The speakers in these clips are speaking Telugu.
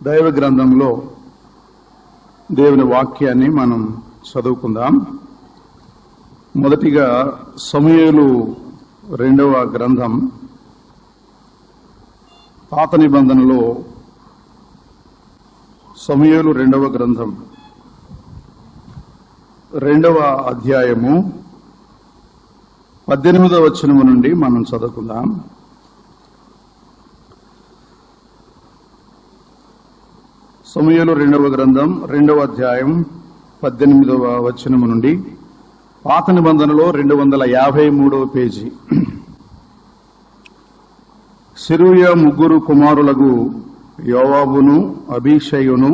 దైవ గ్రంథంలో దేవుని వాక్యాన్ని మనం చదువుకుందాం. మొదటిగా సమూయేలు 2వ గ్రంథం, పాత నిబంధనలో సమూయేలు 2వ గ్రంథం 2వ అధ్యాయము 18వ వచనము నుండి మనం చదువుకుందాం. సమూయేలు 2వ గ్రంథం 2వ అధ్యాయం 18వ వచనము నుండి, పాత నిబంధనలో 253వ పేజీ. సెరూయా ముగ్గురు కుమారులకు యోవాబును అబీషయును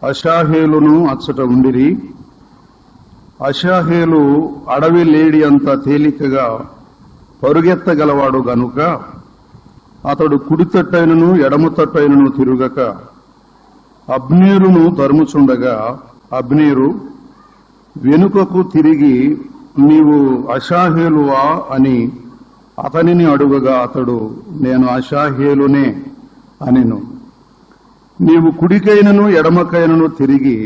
అషాహేలును అచ్చట ఉండిరి. అషాహేలు అడవి లేడి అంత తేలికగా పరుగెత్తగలవాడు గనుక అతడు కుడి తట్టైనను ఎడమ తట్టైనను తిరుగక అబ్నేరును తరుముచుండగా, అబ్నేరు వెనుకకు తిరిగి, నీవు అషాహేలువా అని అతనిని అడుగగా, అతడు నేను అషాహేలునే అనెను. నీవు కుడికైనను ఎడమకైనను తిరిగి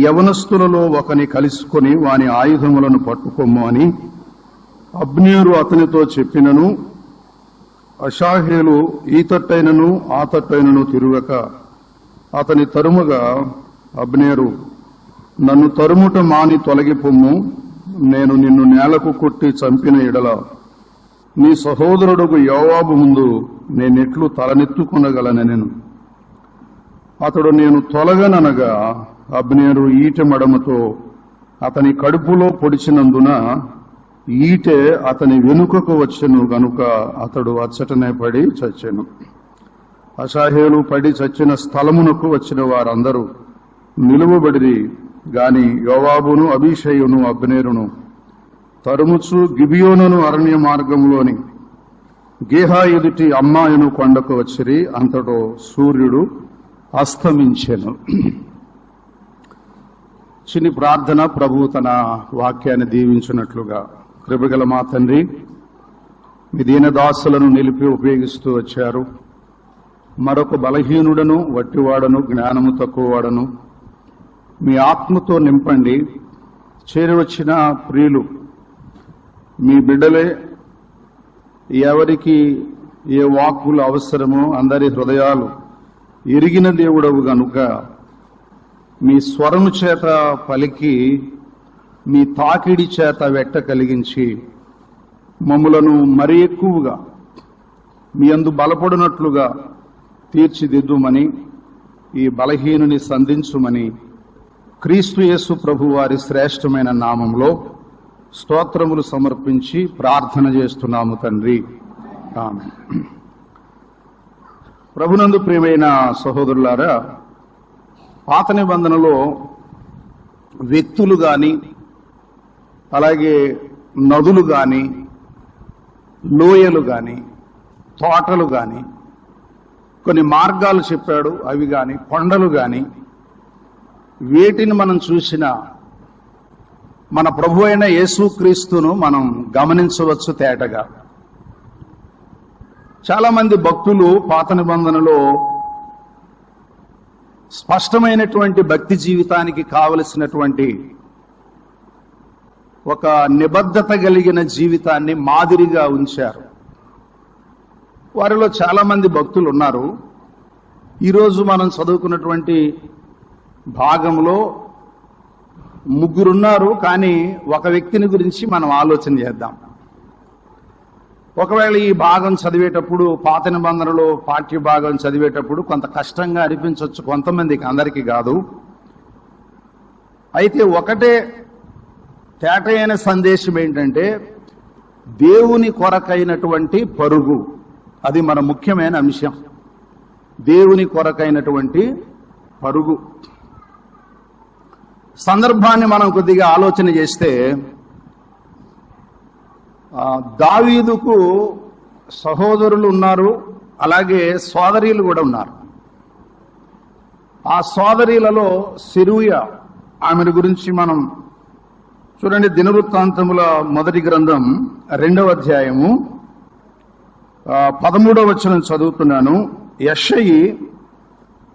యవనస్తులలో ఒకని కలుసుకొని వాని ఆయుధములను పట్టుకొమ్ము అని అబ్నేరు అతనితో చెప్పినను, అషాహేలు ఈ తట్టైనను ఆ తట్టైనను తిరుగక అతని తరుముగా, అబ్నేరు నన్ను తరుముట మాని తొలగిపొమ్ము, నేను నిన్ను నేలకు కొట్టి చంపిన ఎడల నీ సహోదరుడుకు యోవాబు ముందు నేనెట్లు తలనెత్తుకొనగలనెను. అతడు నేను తొలగననగా అబ్నేరు ఈటె మడమతో అతని కడుపులో పొడిచినందున ఈటె అతని వెనుకకు వచ్చెను గనుక అతడు అచ్చటనే పడి చచ్చెను. అషాహేలు పడి చచ్చిన స్థలమునకు వచ్చిన వారందరూ నిలువబడిరి గాని యోవాబును అబీషయును అబ్నేరును తరుముచు గిబియోనును అరణ్య మార్గంలోని గేహా ఎదుటి అమ్మాయును కొండకు వచ్చిరి. అంతటో సూర్యుడు అస్తమించెను. చిన్ని ప్రార్థన. ప్రభువు తన వాక్యాన్ని దీవించినట్లుగా కృపగల మా తండ్రి, మీ దీనదాసులను నిలిపి ఉపయోగిస్తూ వచ్చారు. మరొక బలహీనుడను, వట్టివాడను, జ్ఞానము తక్కువవాడను మీ ఆత్మతో నింపండి. చేరివచ్చిన ప్రియులు మీ బిడ్డలే. ఎవరికి ఏ వాక్కులు అవసరమో అందరి హృదయాలు ఎరిగిన దేవుడవు గనుక మీ స్వరము చేత పలికి, మీ తాకిడి చేత వెట్ట కలిగించి మమ్ములను మరి ఎక్కువగా మీ యందు బలపడినట్లుగా తీర్చిదిద్దుమని, ఈ బలహీనుని సంధించుమని క్రీస్తు యేసు ప్రభు వారి శ్రేష్టమైన నామంలో స్తోత్రములు సమర్పించి ప్రార్థన చేస్తున్నాము తండ్రి. ఆమేన్. ప్రభునందు ప్రియమైన సహోదరులారా, పాత నిబంధనలో వ్యక్తులు గాని, అలాగే నదులు గాని, లోయలు గాని, తోటలు గాని, కొన్ని మార్గాలు చెప్పాడు. అవి గాని, కొండలు గాని, వేటిని మనం చూసినా మన ప్రభు అయిన యేసుక్రీస్తును మనం గమనించవచ్చు తేటగా. చాలా మంది భక్తులు పాత నిబంధనలో స్పష్టమైనటువంటి భక్తి జీవితానికి కావలసినటువంటి ఒక నిబద్ధత కలిగిన జీవితాన్ని మాదిరిగా ఉంచారు. వారిలో చాలా మంది భక్తులు ఉన్నారు. ఈరోజు మనం చదువుకున్నటువంటి భాగంలో ముగ్గురున్నారు. కానీ ఒక వ్యక్తిని గురించి మనం ఆలోచన చేద్దాం. ఒకవేళ ఈ భాగం చదివేటప్పుడు, పాత నిబంధనలో పాఠ్య భాగం చదివేటప్పుడు కొంత కష్టంగా అనిపించవచ్చు కొంతమందికి, అందరికీ కాదు. అయితే ఒకటే తేటైన సందేశం ఏంటంటే, దేవుని కొరకైనటువంటి పరుగు. అది మన ముఖ్యమైన అంశం. దేవుని కొరకైనటువంటి పరుగు. సందర్భాన్ని మనం కొద్దిగా ఆలోచన చేస్తే, దావీదుకు సహోదరులు ఉన్నారు, అలాగే సోదరీలు కూడా ఉన్నారు. ఆ సోదరీలలో సెరూయా, ఆమెను గురించి మనం చూడండి. దినవృత్తాంతముల మొదటి గ్రంథం 2వ అధ్యాయము 13వ వచనం చదువుతున్నాను. యెషయి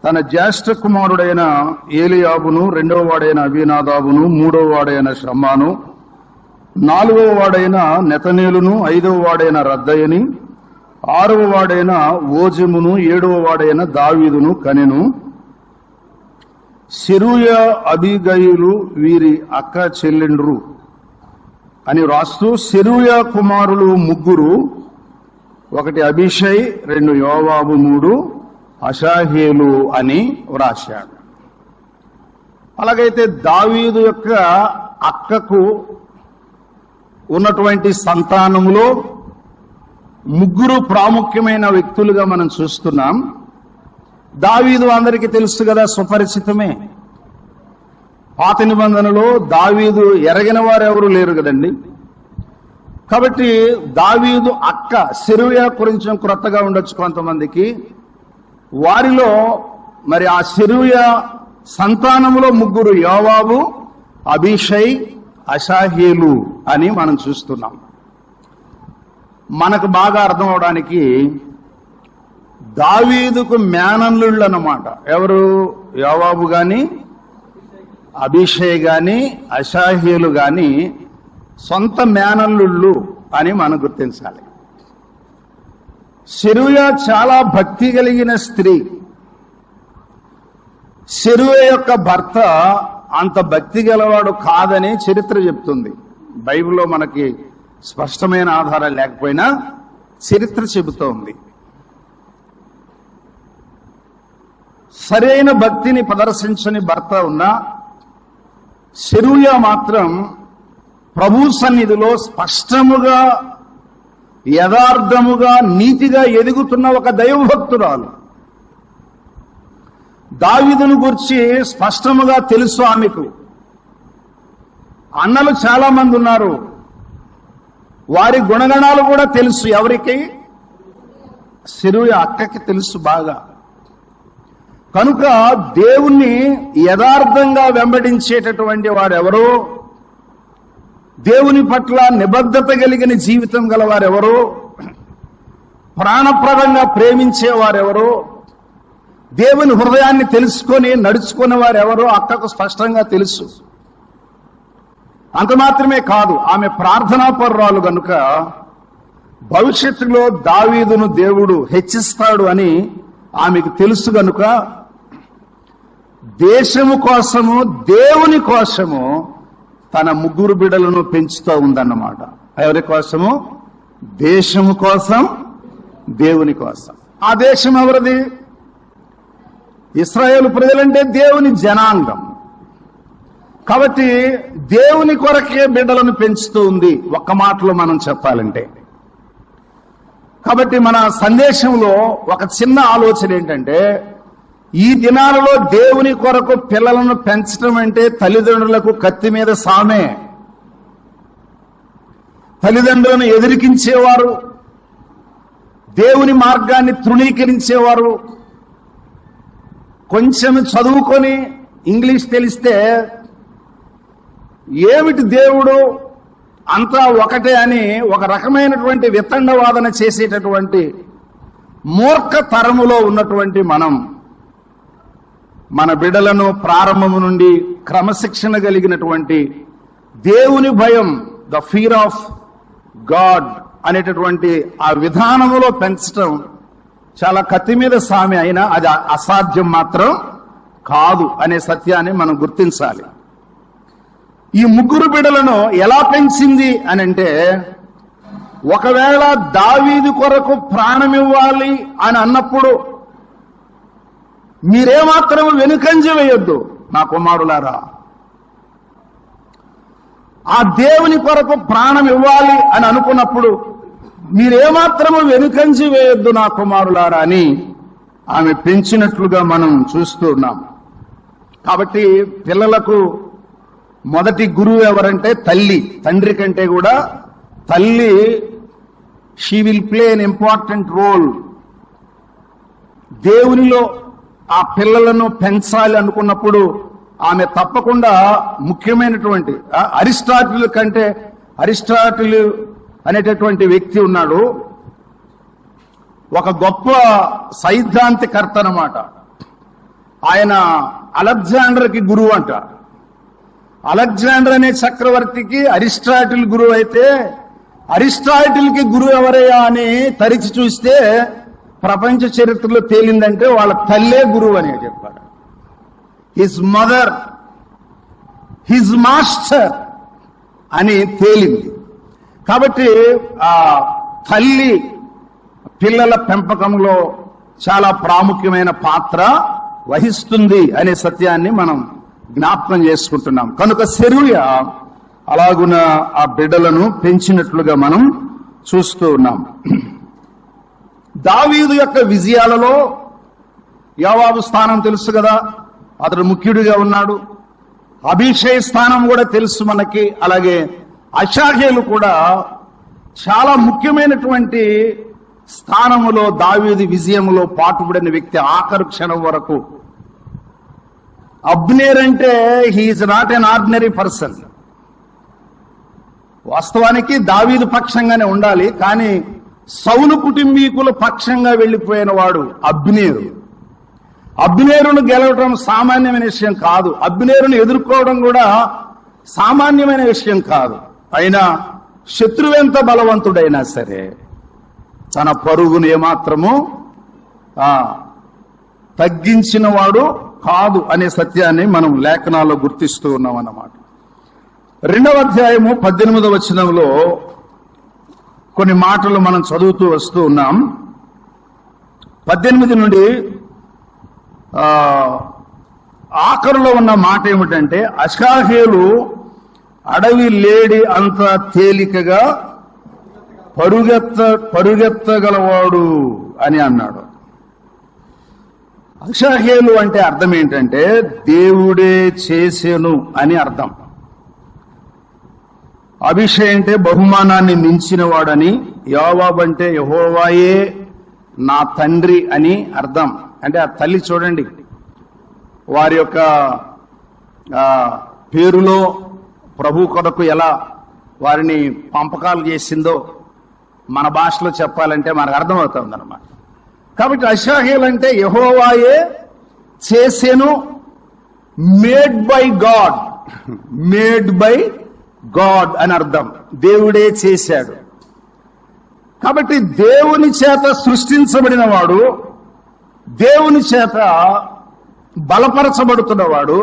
తన జ్యేష్ఠ కుమారుడైన ఏలియాబును, రెండవ వాడైన అబీనాదాబును, మూడవ వాడైన షమ్మాను, నాలుగవ వాడైన నెతనేలును, ఐదవ వాడైన రద్దయని, ఆరవ వాడైన ఓజమును, ఏడవ వాడైన దావీదును కనెను. సెరూయా, అబీగయిలు వీరి అక్క చెల్లెండ్రు అని రాస్తూ, సెరూయా కుమారులు ముగ్గురు, ఒకటి అబీషై, రెండు యోవాబు, మూడు అషాహేలు అని వ్రాశాడు. అలాగైతే దావీదు యొక్క అక్కకు ఉన్నటువంటి సంతానములో ముగ్గురు ప్రాముఖ్యమైన వ్యక్తులుగా మనం చూస్తున్నాం. దావీదు అందరికీ తెలుసు కదా, సుపరిచితమే. పాత నిబంధనలో దావీదు ఎరగిన వారు ఎవరు లేరు కదండి. కాబట్టి దావీదు అక్క సెరూయా కొంచెం క్రొత్తగా ఉండొచ్చు కొంతమందికి. వారిలో మరి ఆ సెరూయా సంతానములో ముగ్గురు, యోవాబు, అబీషై, అషాహేలు అని మనం చూస్తున్నాం. మనకు బాగా అర్థం అవడానికి దావీదుకు మేనల్లుళ్ళు అన్నమాట. ఎవరు? యోవాబు గాని, అబీషై గాని, అషాహేలు గాని సొంత మేనల్లుళ్ళు అని మనం గుర్తించాలి. సెరూయా చాలా భక్తి కలిగిన స్త్రీ. సెరూయా యొక్క భర్త అంత భక్తి గలవాడు కాదని చరిత్ర చెప్తుంది. బైబిల్లో మనకి స్పష్టమైన ఆధారాలు లేకపోయినా చరిత్ర చెబుతోంది. సరైన భక్తిని ప్రదర్శించని భర్త ఉన్న సెరూయా మాత్రం ప్రభు సన్నిధిలో స్పష్టముగా, యథార్థముగా, నీతిగా ఎదుగుతున్న ఒక దైవభక్తురాలు. దావీదును గురించి స్పష్టముగా తెలుసు ఆమెకు. అన్నలు చాలా మంది ఉన్నారు, వారి గుణగణాలు కూడా తెలుసు. ఎవరికి? సెరూయా అక్కకి తెలుసు బాగా. కనుక దేవుణ్ణి యథార్థంగా వెంబడించేటటువంటి వారెవరో, దేవుని పట్ల నిబద్ధత కలిగిన జీవితం గలవారెవరో, ప్రాణప్రదంగా ప్రేమించేవారెవరో, దేవుని హృదయాన్ని తెలుసుకొని నడుచుకునే వారెవరో అక్కకు స్పష్టంగా తెలుసు. అంత మాత్రమే కాదు, ఆమె ప్రార్థనాపరురాలు గనుక భవిష్యత్తులో దావీదును దేవుడు హెచ్చిస్తాడు అని ఆమెకు తెలుసు గనుక దేశము కోసము, దేవుని కోసము తన ముగ్గురు బిడ్డలను పెంచుతూ ఉందన్నమాట. ఎవరి కోసము? దేశము కోసం, దేవుని కోసం. ఆ దేశం ఎవరిది? ఇశ్రాయేలు ప్రజలంటే దేవుని జనాంగం. కాబట్టి దేవుని కొరకే బిడ్డలను పెంచుతూ ఉంది, ఒక్క మాటలో మనం చెప్పాలంటే. కాబట్టి మన సందేశంలో ఒక చిన్న ఆలోచన ఏంటంటే, ఈ దినాలలో దేవుని కొరకు పిల్లలను పెంచడం అంటే తల్లిదండ్రులకు కత్తి మీద సామే. తల్లిదండ్రులను ఎదిరికించేవారు, దేవుని మార్గాన్ని తృణీకరించేవారు, కొంచెం చదువుకొని ఇంగ్లీష్ తెలిస్తే ఏమిటి దేవుడు అంతా ఒకటే అని ఒక రకమైనటువంటి వితండవాదన చేసేటటువంటి మూర్ఖ తరములో ఉన్నటువంటి మనం మన బిడ్డలను ప్రారంభము నుండి క్రమశిక్షణ కలిగినటువంటి దేవుని భయం, ద ఫియర్ ఆఫ్ గాడ్ అనేటటువంటి ఆ విధానములో పెంచడం చాలా కత్తి మీద సామె అయినా అది అసాధ్యం మాత్రం కాదు అనే సత్యాన్ని మనం గుర్తించాలి. ఈ ముగ్గురు బిడ్డలను ఎలా పెంచింది అని అంటే, ఒకవేళ దావీదు కొరకు ప్రాణమివ్వాలి అని అన్నప్పుడు మీరేమాత్రం వెనుకంజ వేయొద్దు నా కుమారులారా. ఆ దేవుని కొరకు ప్రాణం ఇవ్వాలి అని అనుకున్నప్పుడు మీరేమాత్రము వెనుకంజి వేయొద్దు నా కుమారులారా అని ఆమె పెంచినట్లుగా మనం చూస్తున్నాం. కాబట్టి పిల్లలకు మొదటి గురువు ఎవరంటే తల్లి. తండ్రి కంటే కూడా తల్లి, she will play an important role. దేవునిలో ఆ పిల్లలను పెంచాలి అనుకున్నప్పుడు ఆమె తప్పకుండా ముఖ్యమైనటువంటి, అరిస్టాటిల్ అనేటటువంటి వ్యక్తి ఉన్నాడు, ఒక గొప్ప సైద్ధాంతికర్త అన్నమాట. ఆయన అలెగ్జాండర్కి గురువు అంట. అలెగ్జాండర్ అనే చక్రవర్తికి అరిస్టాటిల్ గురువు అయితే, అరిస్టాటిల్కి గురువు ఎవరయ్యా అని తరిచి చూస్తే ప్రపంచ చరిత్రలో తేలిందంటే వాళ్ళ తల్లే గురువు అని చెప్పాడు. హిజ్ మదర్, హిజ్ మాస్టర్ అని తేలింది. కాబట్టి ఆ తల్లి పిల్లల పెంపకంలో చాలా ప్రాముఖ్యమైన పాత్ర వహిస్తుంది అనే సత్యాన్ని మనం జ్ఞాపకం చేసుకుంటున్నాం. కనుక సెరూయ అలాగున ఆ బిడ్డలను పెంచినట్లుగా మనం చూస్తూ ఉన్నాం. దావీదు యొక్క విజయాలలో యోవాబు స్థానం తెలుసు కదా, అతడు ముఖ్యుడిగా ఉన్నాడు. అభిషేయ స్థానం కూడా తెలుసు మనకి. అలాగే అషాహేలు కూడా చాలా ముఖ్యమైనటువంటి స్థానములో దావీదు విజయములో పాటుపడిన వ్యక్తి ఆఖరు క్షణం వరకు. అబ్నేర్ అంటే he's not an ordinary person. వాస్తవానికి దావీదు పక్షంగానే ఉండాలి, కానీ సౌలు కుటుంబీకుల పక్షంగా వెళ్లిపోయిన వాడు అబ్నేరు. అబ్నేరును గెలవడం సామాన్యమైన విషయం కాదు. అబ్నేరును ఎదుర్కోవడం కూడా సామాన్యమైన విషయం కాదు. అయినా శత్రువెంత బలవంతుడైనా సరే తన పరుగును ఏమాత్రము తగ్గించిన వాడు కాదు అనే సత్యాన్ని మనం లేఖనాల్లో గుర్తిస్తూ ఉన్నాం అన్నమాట. 2వ అధ్యాయము 18వ వచనంలో కొన్ని మాటలు మనం చదువుతూ వస్తూ ఉన్నాం. 18 నుండి ఆఖరులో ఉన్న మాట ఏమిటంటే, అషాహేలు అడవి లేడి అంత తేలికగా పరుగెత్తగలవాడు అని అన్నాడు. అషాహేలు అంటే అర్థం ఏంటంటే దేవుడే చేసెను అని అర్థం. అభిషేక్ అంటే బహుమానాన్ని మించినవాడని, యోవాబు అంటే యెహోవాయే నా తండ్రి అని అర్థం. అంటే ఆ తల్లి చూడండి, వారి యొక్క పేరులో ప్రభు కొరకు ఎలా వారిని పంపకాలు చేసిందో మన భాషలో చెప్పాలంటే మనకు అర్థమవుతుంది అన్నమాట. కాబట్టి అషాహేల్ అంటే యెహోవాయే చేసెను, made by God, made by God అని అర్థం. దేవుడే చేశాడు. కాబట్టి దేవుని చేత సృష్టించబడిన వాడు, దేవుని చేత బలపరచబడుతున్నవాడు,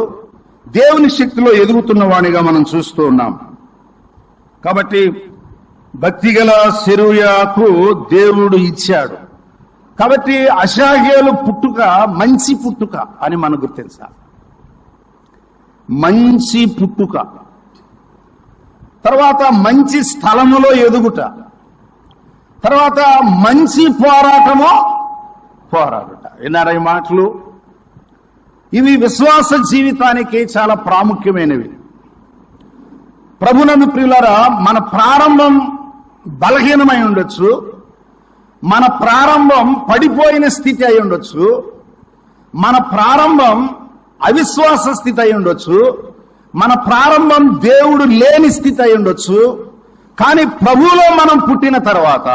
దేవుని శక్తిలో ఎదుగుతున్నవాడిగా మనం చూస్తూ ఉన్నాం. కాబట్టి భక్తిగల సెరూయాకు దేవుడు ఇచ్చాడు. కాబట్టి అషాహేలు పుట్టుక మంచి పుట్టుక అని మనం గుర్తించాలి. మంచి పుట్టుక, తర్వాత మంచి స్థలములో ఎదుగుట, తర్వాత మంచి పోరాడుట. విన్నారా ఈ మాటలు? ఇవి విశ్వాస జీవితానికి చాలా ప్రాముఖ్యమైనవి. ప్రభునందు ప్రియులారా, మన ప్రారంభం బలహీనమై ఉండొచ్చు, మన ప్రారంభం పడిపోయిన స్థితి అయి ఉండొచ్చు, మన ప్రారంభం అవిశ్వాస స్థితి అయి ఉండొచ్చు, మన ప్రారంభం దేవుడు లేని స్థితి అయి ఉండొచ్చు. కానీ ప్రభువులో మనం పుట్టిన తర్వాత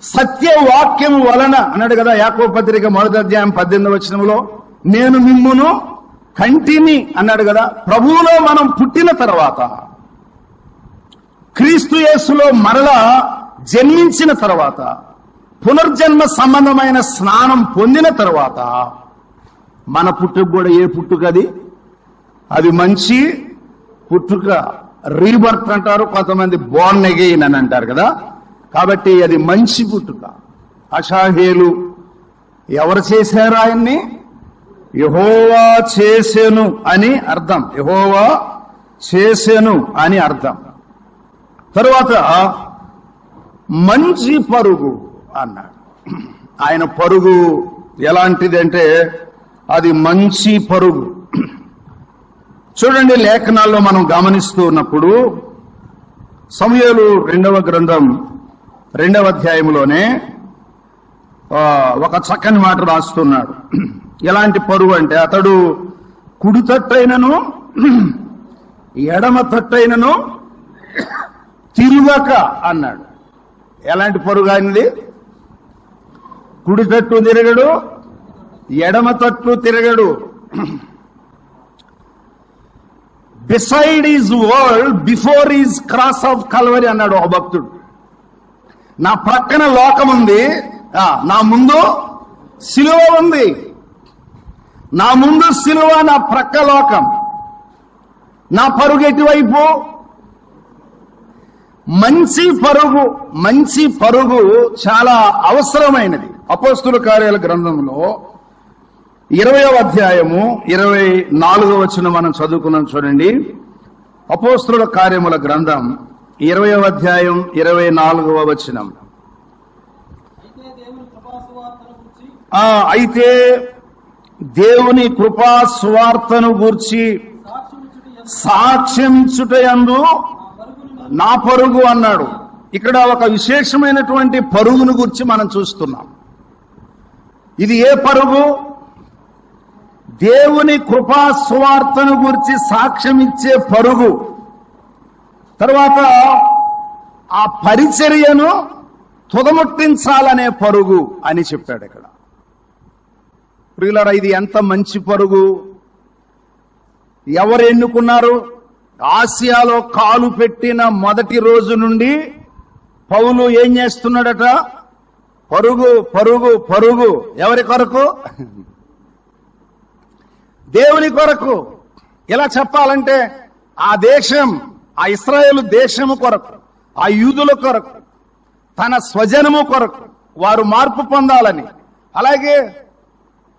సత్యవాక్యం వలన అన్నాడు కదా యాకోబు పత్రిక 1వ అధ్యాయం 18వ వచనంలో, నేను మిమ్మును కంటిని అన్నాడు కదా. ప్రభువులో మనం పుట్టిన తర్వాత, క్రీస్తు యేసులో మరలా జన్మించిన తర్వాత, పునర్జన్మ సంబంధమైన స్నానం పొందిన తర్వాత మన పుట్టుక కూడా ఏ పుట్టుకది? అది మంచి పుట్టుక. రీబర్త్ అంటారు, కొంతమంది బోర్న్ అగెయిన్ అని అంటారు కదా. కాబట్టి అది మంచి పుట్టుక. అషాహేలు ఎవరు చేశారు ఆయన్ని? యెహోవా చేసెను అని అర్థం. యెహోవా చేసెను అని అర్థం. తరువాత మంచి పరుగు అన్నాడు. ఆయన పరుగు ఎలాంటిదంటే అది మంచి పరుగు. చూడండి, లేఖనాల్లో మనం గమనిస్తూ ఉన్నప్పుడు సమూయేలు 2వ గ్రంథం 2వ అధ్యాయంలోనే ఒక చక్కని మాట రాస్తున్నాడు. ఎలాంటి పరుగు అంటే, అతడు కుడి తట్టైనను ఎడమ తట్టైనను తిరుగక అన్నాడు. ఎలాంటి పరుగు ఆయనది? కుడి తట్టు తిరగడు, ఎడమ తట్టు తిరగడు. Beside is world before is cross of Calvary అన్నాడు ఒక భక్తుడు. నా ప్రక్కన లోకం ఉంది, నా ముందు సిలువ ఉంది. నా ముందు సిలువ, నా ప్రక్క లోకం. నా పరుగు ఎటువైపు? మంచి పరుగు చాలా అవసరమైనది. అపోస్తుల కార్యాల గ్రంథంలో 20వ అధ్యాయము 24వ వచనం మనం చదువుకున్నాం చూడండి. అపోస్తుల కార్యముల గ్రంథం 20వ అధ్యాయం 24వ వచనం. అయితే దేవుని కృపా సువార్తను గూర్చి సాక్ష్యమిచ్చుటయందు నా పరుగు అన్నాడు. ఇక్కడ ఒక విశేషమైనటువంటి పరుగును గురించి మనం చూస్తున్నాం. ఇది ఏ పరుగు? దేవుని కృపా సువార్తను గురించి సాక్ష్యమిచ్చే పరుగు. తర్వాత ఆ పరిచర్యను తుదముట్టించాలనే పరుగు అని చెప్పాడు ఇక్కడ. ప్రియులారా, ఇది ఎంత మంచి పరుగు! ఎవరు ఎన్నుకున్నారు? ఆసియాలో కాలు పెట్టిన మొదటి రోజు నుండి పౌలు ఏం చేస్తున్నాడట? పరుగు పరుగు పరుగు. ఎవరి కొరకు? దేవుని కొరకు. ఎలా చెప్పాలంటే ఆ దేశం, ఆ ఇశ్రాయేలు దేశము కొరకు, ఆ యూదుల కొరకు, తన స్వజనము కొరకు వారు మార్పు పొందాలని. అలాగే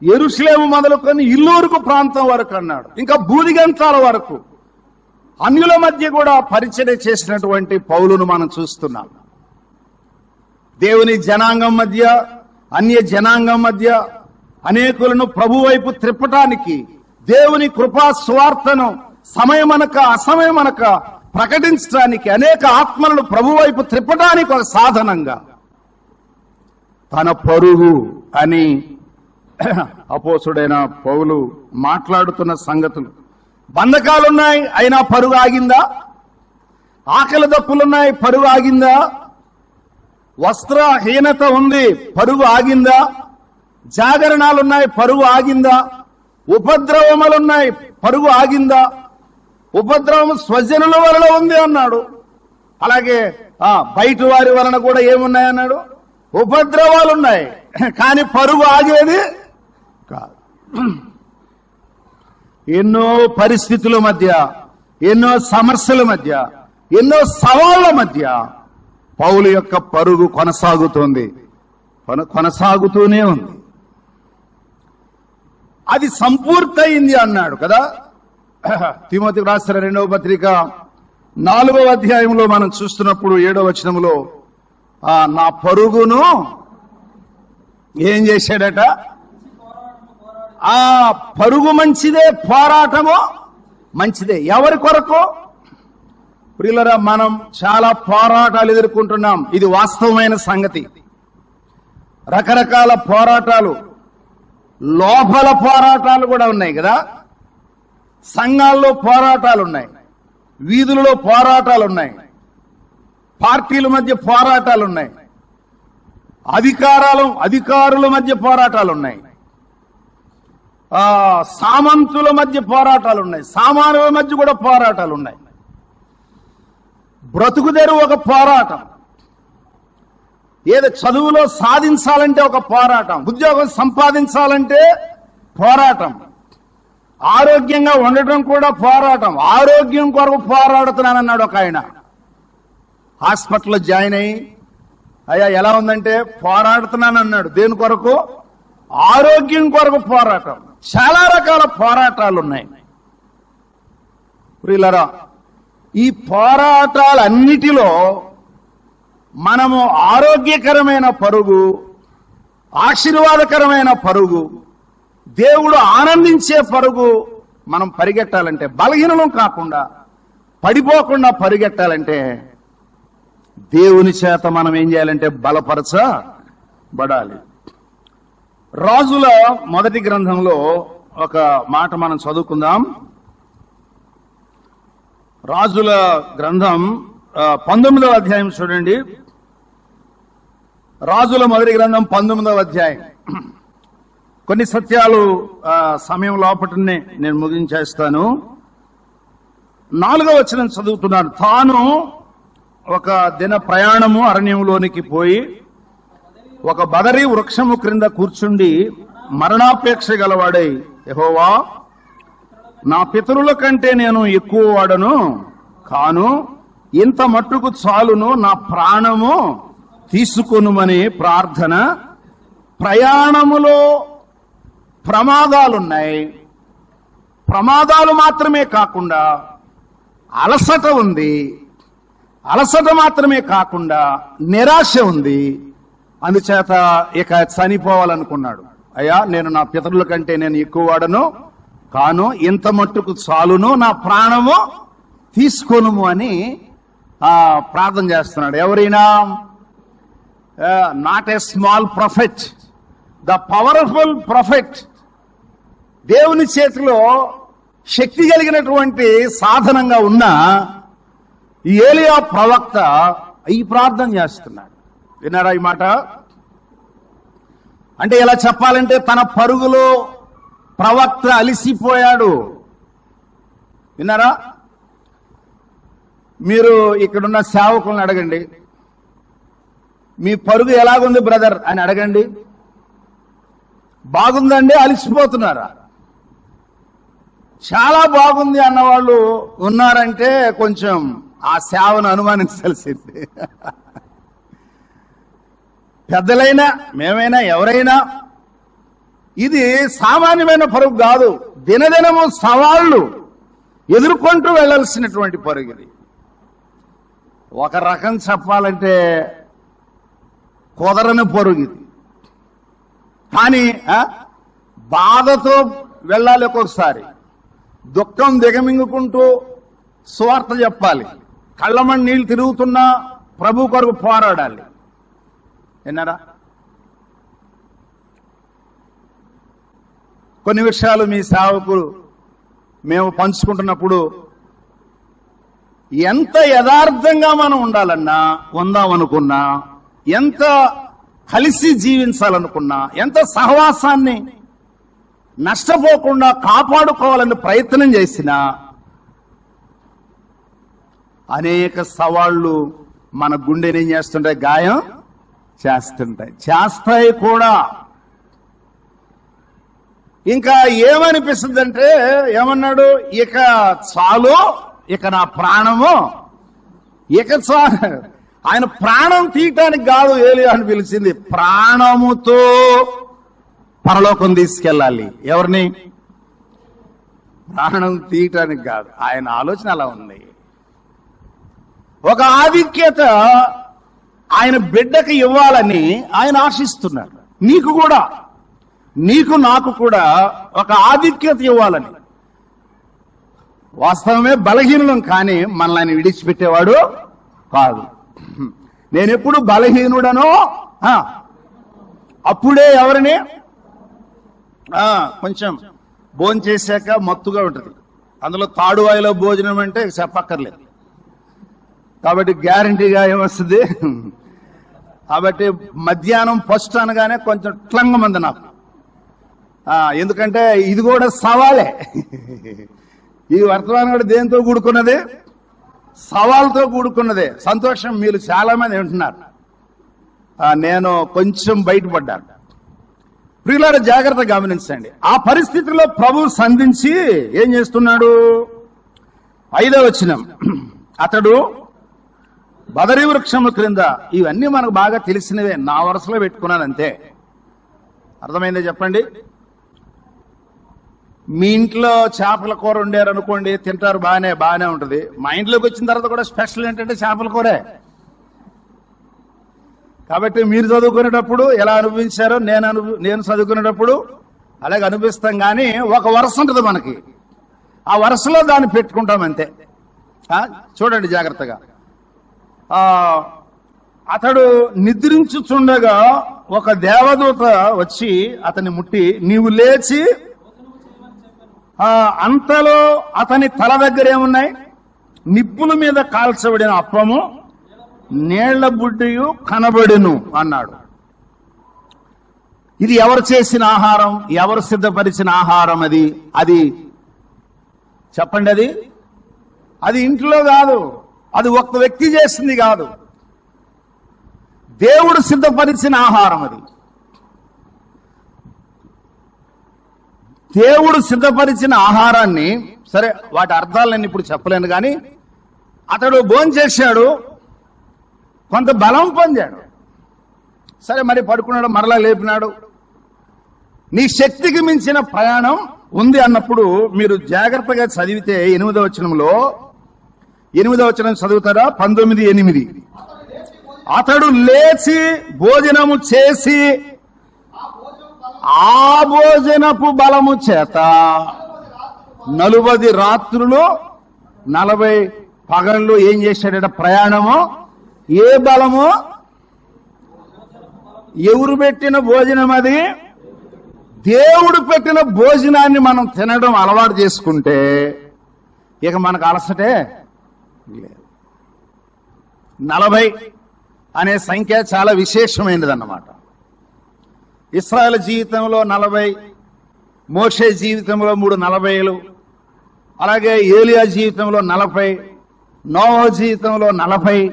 యెరూషలేము మొదలుకొని ఇల్లూరుకు ప్రాంతం వరకు అన్నాడు, ఇంకా బూదిగంతాల వరకు అన్యుల మధ్య కూడా పరిచర్య చేసినటువంటి పౌలును మనం చూస్తున్నాం. దేవుని జనాంగం మధ్య, అన్య జనాంగం మధ్య అనేకులను ప్రభు వైపు త్రిప్పటానికి, దేవుని కృపా సువార్తను సమయమనక అసమయమనక ప్రకటించడానికి, అనేక ఆత్మలను ప్రభు వైపు త్రిప్పటానికి ఒక సాధనంగా తన పరుగు అని అపోస్తుడైన పౌలు మాట్లాడుతున్న సంగతులు. బంధకాలున్నాయి, అయినా పరుగు ఆగిందా? ఆకలి దప్పులున్నాయి, పరుగు ఆగిందా? వస్త్రహీనత ఉంది, పరుగు ఆగిందా? జాగరణాలున్నాయి, పరుగు ఆగిందా? ఉపద్రవములున్నాయి, పరుగు ఆగిందా? ఉపద్రవం స్వజనుల వలన ఉంది అన్నాడు. అలాగే బయట వారి వలన కూడా ఏమున్నాయన్నాడు? ఉపద్రవాలున్నాయి, కానీ పరుగు ఆగేది కాదు. ఎన్నో పరిస్థితుల మధ్య, ఎన్నో సమస్యల మధ్య, ఎన్నో సవాళ్ల మధ్య పౌలు యొక్క పరుగు కొనసాగుతోంది, కొనసాగుతూనే ఉంది. అది సంపూర్తయింది అన్నాడు కదా. తిమోతికి రాసిన 2వ పత్రిక 4వ అధ్యాయంలో మనం చూస్తున్నప్పుడు 7వ వచనంలో నా పరుగును ఏం చేశాడట? ఆ పరుగు మంచిదే, పోరాటము మంచిదే. ఎవరి కొరకు? ప్రియులరా, మనం చాలా పోరాటాలు ఎదుర్కొంటున్నాం. ఇది వాస్తవమైన సంగతి. రకరకాల పోరాటాలు, లోపల పోరాటాలు కూడా ఉన్నాయి కదా. సంఘాల్లో పోరాటాలు ఉన్నాయి, వీధులలో పోరాటాలు ఉన్నాయి, పార్టీల మధ్య పోరాటాలు ఉన్నాయి, అధికారుల మధ్య పోరాటాలు ఉన్నాయి, సామంతుల మధ్య పోరాటాలు ఉన్నాయి, సామానుల మధ్య కూడా పోరాటాలు ఉన్నాయి. బ్రతుకుదెరు ఒక పోరాటం. ఏదో చదువులో సాధించాలంటే ఒక పోరాటం, ఉద్యోగం సంపాదించాలంటే పోరాటం, ఆరోగ్యంగా ఉండటం కూడా పోరాటం. ఆరోగ్యం కొరకు పోరాడుతున్నానన్నాడు ఒక ఆయన. హాస్పిటల్లో జాయిన్ అయ్యి, అయ్యా ఎలా ఉందంటే పోరాడుతున్నానన్నాడు. దేని కొరకు? ఆరోగ్యం కొరకు పోరాటం. చాలా రకాల పోరాటాలు ఉన్నాయి. ప్రియులారా, ఈ పోరాటాలన్నిటిలో మనము ఆరోగ్యకరమైన పరుగు, ఆశీర్వాదకరమైన పరుగు, దేవుడు ఆనందించే పరుగు మనం పరిగెట్టాలంటే, బలహీనం కాకుండా పడిపోకుండా పరిగెట్టాలంటే దేవుని చేత మనం ఏం చేయాలంటే బలపరచబడాలి. రాజుల మొదటి గ్రంథంలో ఒక మాట మనం చదువుకుందాం. రాజుల గ్రంథం 19వ అధ్యాయం చూడండి. రాజుల మొదటి గ్రంథం 19వ అధ్యాయం. కొన్ని సత్యాలు సమయం లోపటనే నేను ముగించేస్తాను. 4వ వచనం చదువుతున్నాను. తాను ఒక దిన ప్రయాణము అరణ్యంలోనికి పోయి ఒక బదరీ వృక్షము క్రింద కూర్చుండి మరణాపేక్ష గలవాడై, యెహోవా, నా పితరుల కంటే నేను ఎక్కువ వాడను కాను, ఇంత మట్టుకు చాలును, నా ప్రాణము తీసుకొనుమని ప్రార్థన. ప్రయాణములో ప్రమాదాలున్నాయి. ప్రమాదాలు మాత్రమే కాకుండా అలసట ఉంది. అలసట మాత్రమే కాకుండా నిరాశ ఉంది. అందుచేత ఇక చనిపోవాలనుకున్నాడు. అయ్యా, నేను నా పితరుల కంటే నేను ఎక్కువ వాడను కాను, ఇంత మట్టుకు చాలును, నా ప్రాణము తీసుకోనుము అని ప్రార్థన చేస్తున్నాడు. ఎవరైనా not a small prophet, the powerful prophet, దేవుని చేతిలో శక్తి కలిగినటువంటి సాధనంగా ఉన్న ఏలియా ప్రవక్త ఈ ప్రార్థన చేస్తున్నాడు. విన్నారా ఈ మాట? అంటే ఎలా చెప్పాలంటే తన పరుగులో ప్రవక్త అలిసిపోయాడు. విన్నారా? మీరు ఇక్కడున్న సేవకులను అడగండి, మీ పరుగు ఎలాగుంది బ్రదర్ అని అడగండి. బాగుందండి, అలిసిపోతున్నారా? చాలా బాగుంది అన్నవాళ్ళు ఉన్నారంటే కొంచెం ఆ సేవను అనుమానించాల్సింది. పెద్దలైనా మేమైనా ఎవరైనా ఇది సామాన్యమైన పరుగు కాదు. దినదినము సవాళ్లు ఎదుర్కొంటూ వెళ్లాల్సినటువంటి పరుగు ఇది. ఒక రకం చెప్పాలంటే కుదరని పరుగు ఇది. కానీ బాధతో వెళ్ళాలి. ఒక్కొక్కసారి దుఃఖం దిగమింగుకుంటూ సువార్త చెప్పాలి. కళ్ళమని నీళ్లు తిరుగుతున్నా ప్రభు కొరకు పోరాడాలి. విన్నారా? కొన్ని విషయాలు మీ సేవకులు మేము పంచుకుంటున్నప్పుడు ఎంత యథార్థంగా మనం ఉందామనుకున్నా, ఎంత కలిసి జీవించాలనుకున్నా, ఎంత సహవాసాన్ని నష్టపోకుండా కాపాడుకోవాలని ప్రయత్నం చేసినా అనేక సవాళ్లు మన గుండెని ఏం చేస్తుంటాయి? గాయం చేస్తాయి కూడా. ఇంకా ఏమనిపిస్తుందంటే, ఏమన్నాడు? ఇక చాలు, ఇక నా ప్రాణము ఇక చాలు. ఆయన ప్రాణం తీయటానికి కాదు ఏలియా అని పిలిచింది, ప్రాణముతో పరలోకం తీసుకెళ్ళాలి. ఎవరిని? ప్రాణం తీయటానికి కాదు. ఆయన ఆలోచన అలా ఉంది. ఒక ఆధిక్యత ఆయన బిడ్డకి ఇవ్వాలని ఆయన ఆశిస్తున్నారు. నీకు నాకు కూడా ఒక ఆధిక్యత ఇవ్వాలని. వాస్తవమే బలహీనులం, కానీ మనల్ని ఆయన విడిచిపెట్టేవాడు కాదు. నేనెప్పుడు బలహీనుడనో అప్పుడే ఎవరిని కొంచెం భోజనం చేశాక మత్తుగా ఉంటుంది. అందులో తాడువాయిలో భోజనం అంటే చెప్పక్కర్లేదు. కాబట్టి గ్యారంటీగా ఏమొస్తుంది? కాబట్టి మధ్యాహ్నం ఫస్ట్ అనగానే కొంచెం ట్లంగమంది నాకు. ఎందుకంటే ఇది కూడా సవాలే. ఈ వర్తమానం కూడా దేంతో కూడుకున్నది? సవాల్తో కూడుకున్నదే. సంతోషం, మీరు చాలా మంది వింటున్నారు. నేను కొంచెం బయటపడ్డాను. ప్రియులారా, జాగ్రత్త గమనించండి. ఆ పరిస్థితిలో ప్రభు సంధించి ఏం చేస్తున్నాడు? 5వ వచనం, అతడు బదరీ వృక్షము క్రింద. ఇవన్నీ మనకు బాగా తెలిసినవే, నా వరుసలో పెట్టుకున్నాను అంతే. అర్థమైందే చెప్పండి. మీ ఇంట్లో చేపల కూర వండారు అనుకోండి, తింటారు, బాగానే ఉంటుంది. మా ఇంట్లోకి వచ్చిన తర్వాత కూడా స్పెషల్ ఏంటంటే చేపల కూరే. కాబట్టి మీరు చదువుకునేటప్పుడు ఎలా అనుభవించారో నేను చదువుకునేటప్పుడు అలాగే అనిపిస్తాం. కానీ ఒక వరుస ఉంటుంది మనకి, ఆ వరుసలో దాన్ని పెట్టుకుంటాం అంతే. చూడండి జాగ్రత్తగా. అతడు నిద్రించుచుండగా ఒక దేవదూత వచ్చి అతన్ని ముట్టి, నీవు లేచి. అంతలో అతని తల దగ్గర ఏమున్నాయి? నిప్పుల మీద కాల్చబడిన అప్పము, నీళ్ల బుడ్డియు కనబడిను అన్నాడు. ఇది ఎవరు చేసిన ఆహారం, ఎవరు సిద్ధపరిచిన ఆహారం? అది చెప్పండి. అది ఇంట్లో కాదు, అది ఒక్క వ్యక్తి చేసింది కాదు, దేవుడు సిద్ధపరిచిన ఆహారం. అది దేవుడు సిద్ధపరిచిన ఆహారాన్ని, సరే వాటి అర్థాలు నేను ఇప్పుడు చెప్పలేను, కానీ అతడు భోంచేశాడు, కొంత బలం పొందాడు. సరే మరి పడుకున్నాడు, మరలా లేపినాడు. నీ శక్తికి మించిన ప్రయాణం ఉంది అన్నప్పుడు మీరు జాగ్రత్తగా చదివితే 8వ వచనంలో, 8వ వచనం చదువుతారా? 19:8. అతడు లేచి భోజనము చేసి ఆ భోజనపు బలము చేత 40 రాత్రులు 40 పగళ్ళు ఏం చేశాడట? ప్రయాణము. ఏ బలము? ఎవరు పెట్టిన భోజనం అది? దేవుడు పెట్టిన భోజనాన్ని మనం తినడం అలవాటు చేసుకుంటే ఇక మనకు అలసటే లేదు. 40 అనే సంఖ్య చాలా విశేషమైనది అన్నమాట. ఇశ్రాయేలు జీవితంలో 40, మోషే జీవితంలో 3 40, అలాగే ఏలియా జీవితంలో 40, నోవా జీవితంలో 40,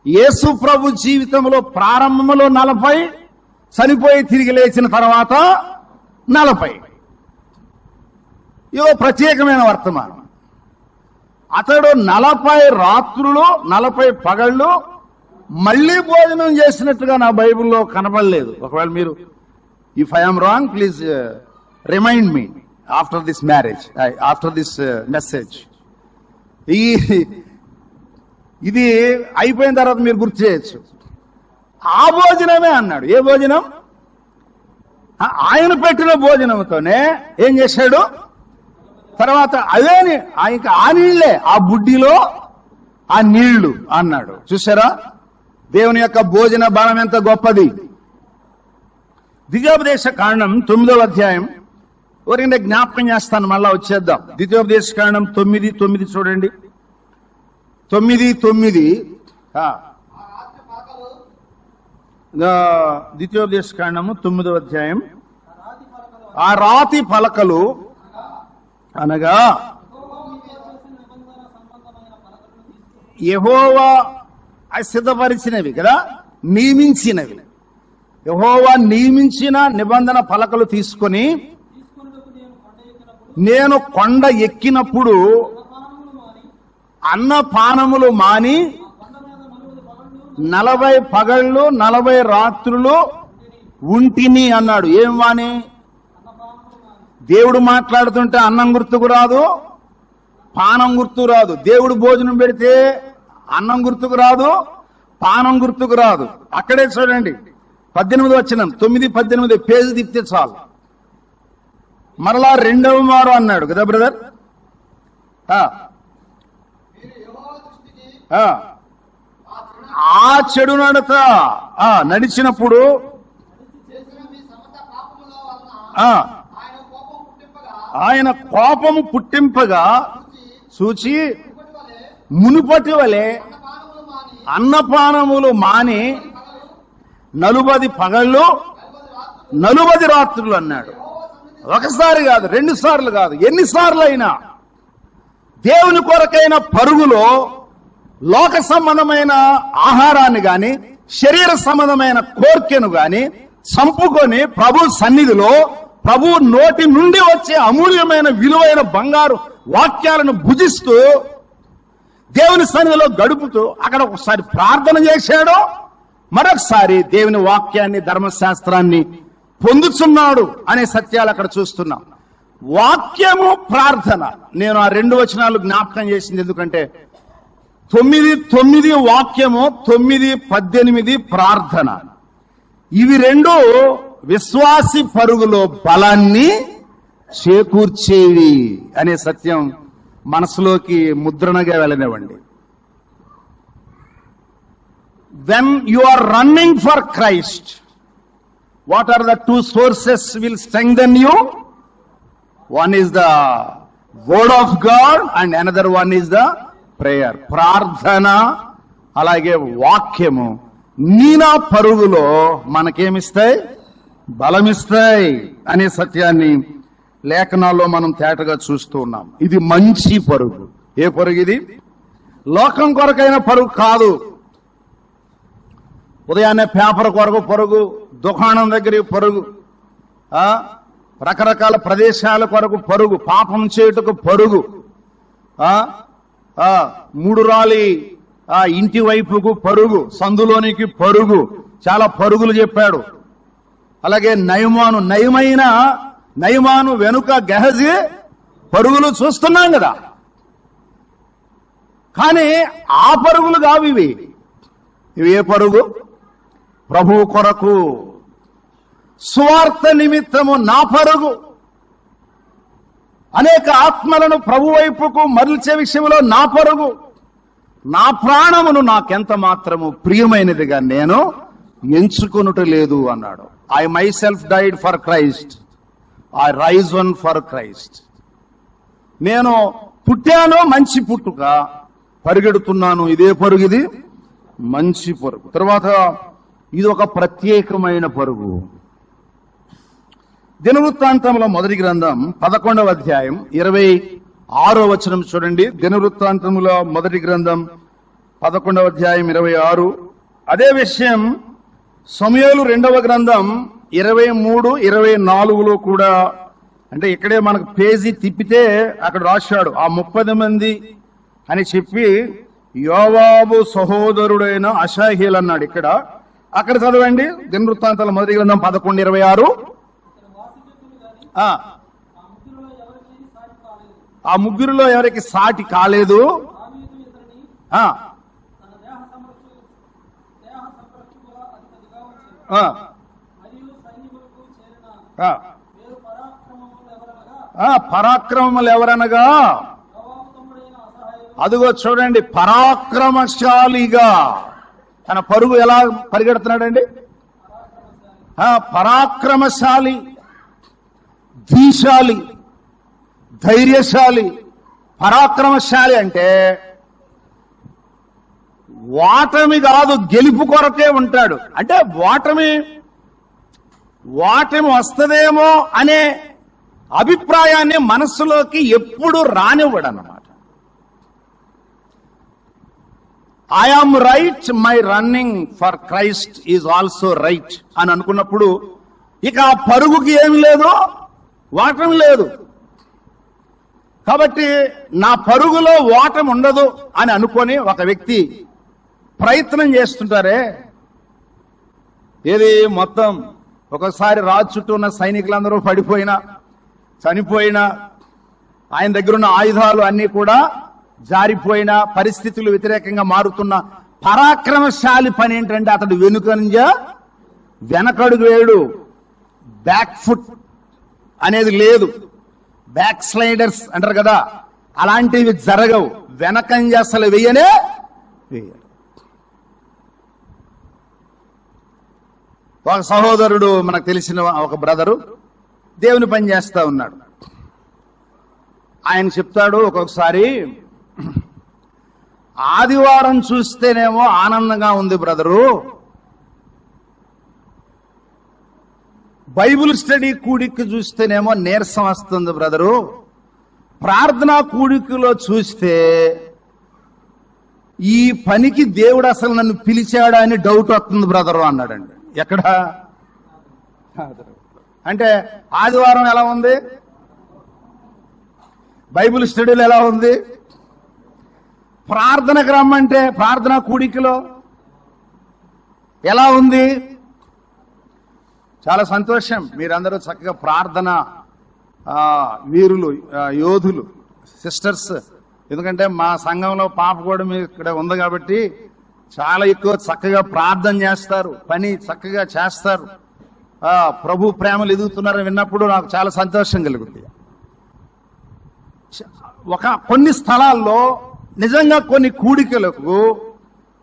యేసు ప్రభు జీవితంలో ప్రారంభంలో 40, చనిపోయి తిరిగి లేచిన తర్వాత 40. ఇవో ప్రత్యేకమైన వర్తమానం. అతడు 40 రాత్రులు 40 పగళ్ళు మళ్లీ భోజనం చేసినట్టుగా నా బైబిల్లో కనపడలేదు. ఒకవేళ మీరు, if I am wrong please remind me after this marriage, after this message. ఇది అయిపోయిన తర్వాత మీరు గుర్తు చేయొచ్చు. ఆ భోజనమే అన్నాడు. ఏ భోజనం? ఆయన పెట్టిన భోజనంతోనే ఏం చేశాడు? తర్వాత అదే ఇంకా ఆ నీళ్లే, ఆ బుడ్డిలో ఆ నీళ్లు అన్నాడు. చూసారా దేవుని యొక్క భోజన బలం ఎంత గొప్పది. ద్వితీయోపదేశ కాండం 9వ అధ్యాయం, ఎవరికంటే జ్ఞాపకం చేస్తాను, మళ్ళా వచ్చేద్దాం. ద్వితీయోపదేశ కాండం 9:9 చూడండి. 9:9. ద్వితీయోపదేశ కాండము 9వ అధ్యాయం. ఆ రాతి పలకలు అనగా యెహోవా సిద్ధపరిచినవి కదా, నియమించినవి. యెహోవా నియమించిన నిబంధన పలకలు తీసుకొని నేను కొండ ఎక్కినప్పుడు అన్నపానములు మాని 40 పగళ్ళు 40 రాత్రులు ఉంటిని అన్నాడు. ఏం వాని? దేవుడు మాట్లాడుతుంటే అన్నం గుర్తుకు రాదు, పానం గుర్తుకు రాదు. దేవుడు భోజనం పెడితే అన్నం గుర్తుకు రాదు, పానం గుర్తుకు రాదు. అక్కడే చూడండి 18వ వచనం, 9:18 పేజీ తిప్పితే చాలు. మరలా 2వ మారు అన్నాడు కదా బ్రదర్. ఆ చెడు నడత నడిచినప్పుడు ఆయన కోపము పుట్టింపగా చూచి మునుపటి వలె అన్నపానములు మాని 40 పగళ్ళు 40 రాత్రులు అన్నాడు. ఒకసారి కాదు, 2 సార్లు కాదు, ఎన్నిసార్లు అయినా దేవుని కొరకైన పరుగులో లోక సంబంధమైన ఆహారాన్ని గాని శరీర సంబంధమైన కోర్కెను గాని చంపుకొని ప్రభు సన్నిధిలో ప్రభు నోటి నుండి వచ్చే అమూల్యమైన విలువైన బంగారు వాక్యాలను భుజిస్తూ దేవుని సన్నిధిలో గడుపుతూ అక్కడ ఒకసారి ప్రార్థన చేశాడు, మరొకసారి దేవుని వాక్యాన్ని ధర్మశాస్త్రాన్ని పొందుతున్నాడు అనే సత్యాలు అక్కడ చూస్తున్నాం. వాక్యము, ప్రార్థన. నేను ఆ 2 వచనాలు జ్ఞాపకం చేసింది ఎందుకంటే 9:9 వాక్యము, 9:18 ప్రార్థన. ఇవి 2 విశ్వాసి పరుగులో బలాన్ని చేకూర్చేవి అనే సత్యం మనసులోకి ముద్రణగా వెళ్ళనివ్వండి. When you are running for Christ, what are the 2 sources will strengthen you? One is the word of God and another one is the prayer. ప్రార్థన అలాగే వాక్యము నీనా పరుగులో మనకేమిస్తాయి? బలమిస్తాయి అనే సత్యాన్ని లేఖనాల్లో మనం తేటగా చూస్తూ ఉన్నాం. ఇది మంచి పరుగు. ఏ పరుగు ఇది? లోకం కొరకైన పరుగు కాదు. ఉదయాన్నే పేపర్ కొరకు పరుగు, దుకాణం దగ్గర పరుగు, రకరకాల ప్రదేశాల కొరకు పరుగు, పాపం చేయుటకు పరుగు, మూడు రాలి ఇంటి వైపుకు పరుగు, సందులోనికి పరుగు, చాలా పరుగులు చెప్పాడు. అలాగే నయమాను వెనుక గెహజీ పరుగులు చూస్తున్నాం కదా. కానీ ఆ పరుగులు కావు ఇవి. ఏ పరుగు? ప్రభువు కొరకు సువార్త నిమిత్తము నా పరుగు. అనేక ఆత్మలను ప్రభు వైపుకు మరల్చే విషయంలో నా పరుగు. నా ప్రాణమును నాకెంత మాత్రము ప్రియమైనదిగా నేను ఎంచుకొనుట లేదు అన్నాడు. I my self died for Christ, I rise one for Christ. నేను పుట్టాను మంచి పుట్టుక, పరిగెడుతున్నాను. ఇదే పరుగు, ఇది మంచి పరుగు. తర్వాత ఇది ఒక ప్రత్యేకమైన పరుగు. దినవృత్తాంతముల మొదటి గ్రంథం 11వ అధ్యాయం 26వ వచనం చూడండి. దినవృత్తాంతముల మొదటి గ్రంథం 11వ అధ్యాయం 26. అదే విషయం సమూయేలు 2వ గ్రంథం 23, 24లో కూడా. అంటే ఇక్కడే మనకు పేజీ తిప్పితే అక్కడ రాశాడు ఆ 30 మంది అని చెప్పి యోవాబు సహోదరుడైన అషాహేల్ అన్నాడు. అక్కడ చదవండి. దినవృత్తాంతాల మొదటి గ్రంథం 11:26. ఆ ముగ్గురులో ఎవరికి సాటి కాలేదు. పరాక్రమములు ఎవరనగా, అదిగో చూడండి, పరాక్రమశాలిగా తన పరుగు ఎలా పరిగెడుతున్నాడండి. పరాక్రమశాలి, ధీశాలి, ధైర్యశాలి. పరాక్రమశాలి అంటే వాటమి కాదు, గెలుపు కొరకే ఉంటాడు. అంటే వాటమి వస్తదేమో అనే అభిప్రాయాన్ని మనస్సులోకి ఎప్పుడు రానివ్వడు అన్నమాట. I am right, my running for Christ is also right అని అనుకున్నప్పుడు ఇక ఆ పరుగుకి ఏమి లేదు, వాటం లేదు. కాబట్టి నా పరుగులో వాటం ఉండదు అని అనుకొని ఒక వ్యక్తి ప్రయత్నం చేస్తుంటారే, ఏది మొత్తం ఒకసారి రాజు చుట్టూ ఉన్న సైనికులందరూ పడిపోయినా చనిపోయినా, ఆయన దగ్గర ఉన్న ఆయుధాలు అన్ని కూడా జారిపోయిన, పరిస్థితులు వ్యతిరేకంగా మారుతున్న పరాక్రమశాలి పని ఏంటంటే అతడు వెనకడుగు వేయడు. బ్యాక్ ఫుట్ అనేది లేదు. బ్యాక్ స్లైడర్స్ అంటారు కదా, అలాంటివి జరగవు. వెనకంజ అసలు వేయడు. ఒక సహోదరుడు, మనకు తెలిసిన ఒక బ్రదరు దేవుని పని చేస్తా ఉన్నాడు. ఆయన చెప్తాడు, ఒక్కొక్కసారి ఆదివారం చూస్తేనేమో ఆనందంగా ఉంది బ్రదరు, బైబిల్ స్టడీ కూడిక చూస్తేనేమో నీరసం వస్తుంది బ్రదరు, ప్రార్థనా కూడికలో చూస్తే ఈ పనికి దేవుడు అసలు నన్ను పిలిచాడా అని డౌట్ వస్తుంది బ్రదరు అన్నాడండి. ఎక్కడ అంటే ఆదివారం ఎలా ఉంది, బైబిల్ స్టడీలో ఎలా ఉంది, ప్రార్థనకు రమ్మంటే ప్రార్థనా కూడికలో ఎలా ఉంది. చాలా సంతోషం, మీరందరూ చక్కగా ప్రార్థన వీరులు, యోధులు, సిస్టర్స్. ఎందుకంటే మా సంఘంలో పాప కూడా మీ ఇక్కడ ఉంది కాబట్టి చాలా ఎక్కువ చక్కగా ప్రార్థన చేస్తారు, పని చక్కగా చేస్తారు, ప్రభు ప్రేమలు ఎదుగుతున్నారని విన్నప్పుడు నాకు చాలా సంతోషం కలుగుతుంది. కొన్ని స్థలాల్లో నిజంగా కొన్ని కూడికలకు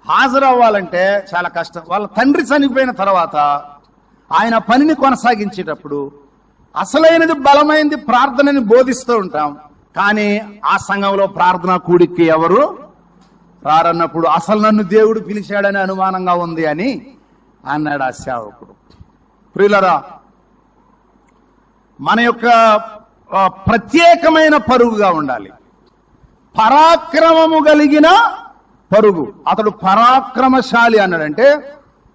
హాజరవ్వాలంటే చాలా కష్టం. వాళ్ళ తండ్రి చనిపోయిన తర్వాత ఆయన పనిని కొనసాగించేటప్పుడు అసలైనది, బలమైనది ప్రార్థనని బోధిస్తూ ఉంటాం. కానీ ఆ సంఘంలో ప్రార్థనా కూడికి ఎవరు రారన్నప్పుడు అసలు నన్ను దేవుడు పిలిచాడని అనుమానంగా ఉంది అని అన్నాడు ఆ సేవకుడు. ప్రియులరా, మన యొక్క ప్రత్యేకమైన పరుగుగా ఉండాలి. పరాక్రమము కలిగిన పరుగు. అతడు పరాక్రమశాలి అన్నాడంటే